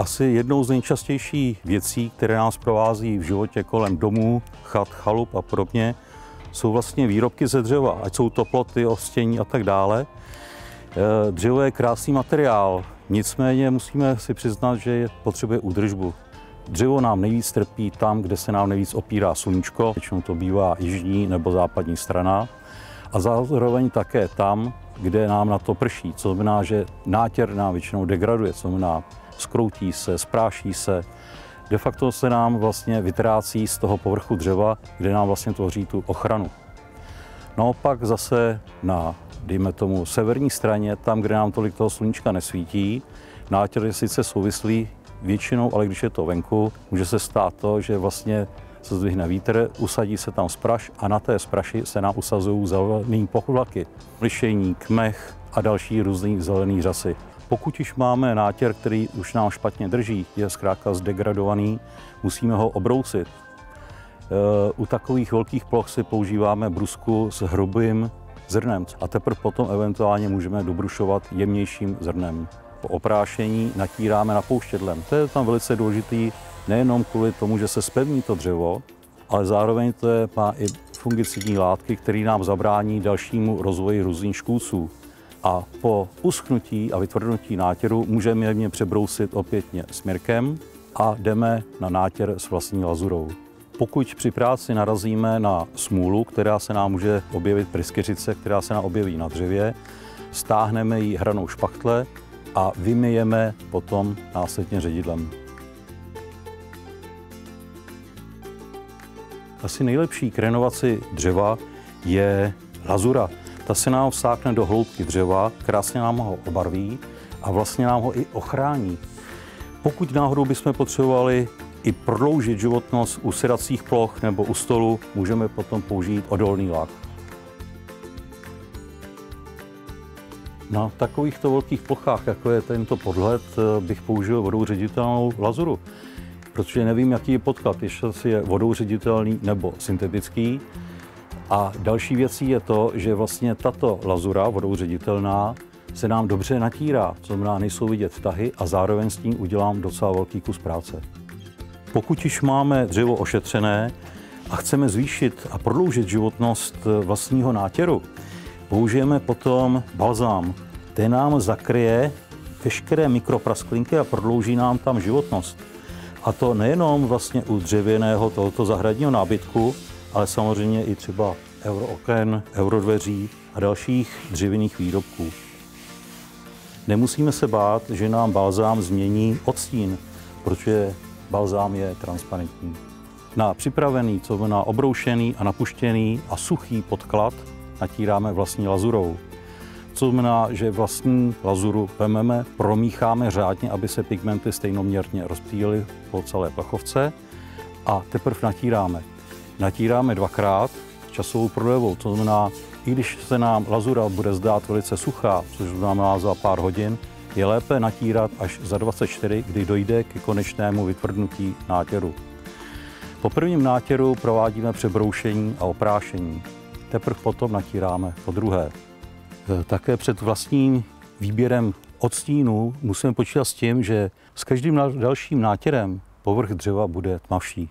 Asi jednou z nejčastějších věcí, které nás provází v životě kolem domů, chat, chalup a podobně, jsou vlastně výrobky ze dřeva, ať jsou to ploty, ostění a tak dále. Dřevo je krásný materiál, nicméně musíme si přiznat, že potřebuje údržbu. Dřevo nám nejvíc trpí tam, kde se nám nejvíc opírá sluníčko, většinou to bývá jižní nebo západní strana, a zároveň také tam, kde nám na to prší, co znamená, že nátěr nám většinou degraduje, co znamená zkroutí se, spráší se. De facto se nám vlastně vytrácí z toho povrchu dřeva, kde nám vlastně tvoří tu ochranu. Naopak zase na, dejme tomu, severní straně, tam, kde nám tolik toho sluníčka nesvítí, nátěr je sice souvislý většinou, ale když je to venku, může se stát to, že vlastně se zdvihne vítr, usadí se tam spraš a na té spraši se nám usazují zelený povlaky, lišejník, mech a další různý zelený řasy. Pokud již máme nátěr, který už nám špatně drží, je zkrátka zdegradovaný, musíme ho obrousit. U takových velkých ploch si používáme brusku s hrubým zrnem a teprve potom eventuálně můžeme dobrušovat jemnějším zrnem. Po oprášení natíráme napouštědlem. To je tam velice důležitý nejenom kvůli tomu, že se zpevní to dřevo, ale zároveň to má i fungicidní látky, které nám zabrání dalšímu rozvoji různých škůdců. A po uschnutí a vytvrdnutí nátěru můžeme jemně přebrousit opětně smirkem a jdeme na nátěr s vlastní lazurou. Pokud při práci narazíme na smůlu, která se nám může objevit pryskyřice, která se nám objeví na dřevě, stáhneme ji hranou špachtle a vymyjeme potom následně ředidlem. Asi nejlepší k renovaci dřeva je lazura. Ta se nám vsákne do hloubky dřeva, krásně nám ho obarví a vlastně nám ho i ochrání. Pokud náhodou bychom potřebovali i prodloužit životnost u sedacích ploch nebo u stolu, můžeme potom použít odolný lak. Na takovýchto velkých plochách, jako je tento podhled, bych použil vodou ředitelnou lazuru, protože nevím, jaký je podklad, jestli je vodou ředitelný nebo syntetický. A další věcí je to, že vlastně tato lazura, vodou ředitelná, se nám dobře natírá, to znamená, nejsou vidět tahy a zároveň s tím udělám docela velký kus práce. Pokud již máme dřevo ošetřené a chceme zvýšit a prodloužit životnost vlastního nátěru, použijeme potom balzám. Ten nám zakryje veškeré mikroprasklinky a prodlouží nám tam životnost. A to nejenom vlastně u dřevěného tohoto zahradního nábytku, ale samozřejmě i třeba eurooken, eurodveří a dalších dřevěných výrobků. Nemusíme se bát, že nám balzám změní odstín, protože balzám je transparentní. Na připravený, co znamená obroušený a napuštěný a suchý podklad natíráme vlastní lazurou. Co znamená, že vlastní lazuru vememe, promícháme řádně, aby se pigmenty stejnoměrně rozptýlily po celé plechovce a teprve natíráme. Natíráme dvakrát časovou prodlevou, to znamená, i když se nám lazura bude zdát velice suchá, což znamená za pár hodin, je lépe natírat až za 24, kdy dojde ke konečnému vytvrdnutí nátěru. Po prvním nátěru provádíme přebroušení a oprášení. Teprve potom natíráme po druhé. Také před vlastním výběrem odstínu musíme počítat s tím, že s každým dalším nátěrem povrch dřeva bude tmavší.